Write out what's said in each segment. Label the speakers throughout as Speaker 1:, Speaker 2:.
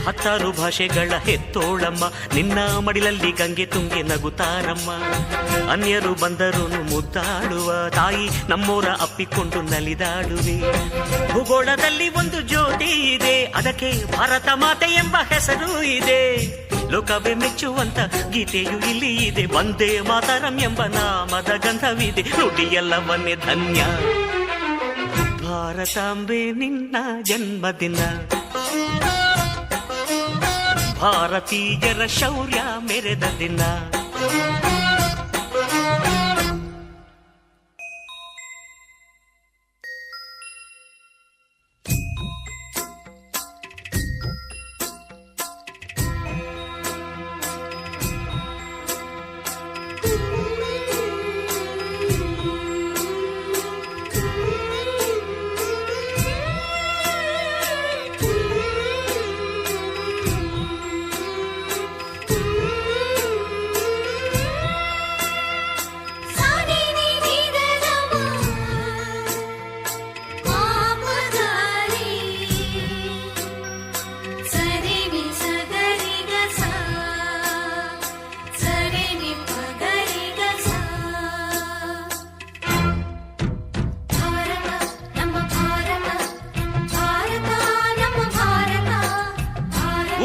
Speaker 1: 10 ಭಾಷೆಗಳ ಹೆತ್ತೋಳಮ್ಮ, ನಿನ್ನ ಮಡಿಲಲ್ಲಿ ಗಂಗೆ ತುಂಗೆ ನಗುತ್ತಾರಮ್ಮ. ಅನ್ಯರು ಬಂದರು ಮುದ್ದಾಡುವ ತಾಯಿ, ನಮ್ಮೋರ ಅಪ್ಪಿಕೊಂಡು ನಲಿದಾಡುವೆ. ಭೂಗೋಳದಲ್ಲಿ ಒಂದು ಜ್ಯೋತಿ ಇದೆ, ಅದಕ್ಕೆ ಭಾರತ ಮಾತೆ ಎಂಬ ಹೆಸರು ಇದೆ. ಲೋಕವೇ ಮೆಚ್ಚುವಂತ ಗೀತೆಯು ಇಲ್ಲಿ ಇದೆ, ವಂದೇ ಮಾತರಂ ಎಂಬ ನಾಮದ ಗಂಧವಿದೆ. ನುಡಿಯೆಲ್ಲವನ್ನೇ ಧನ್ಯ. ಭಾರತಾಂಬೆ ನಿನ್ನ ಜನ್ಮದಿನ, ಭಾರತೀಯರ ಶೌರ್ಯ ಮೆರೆದ ದಿನ.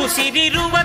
Speaker 1: ಉಸಿರಿರುವ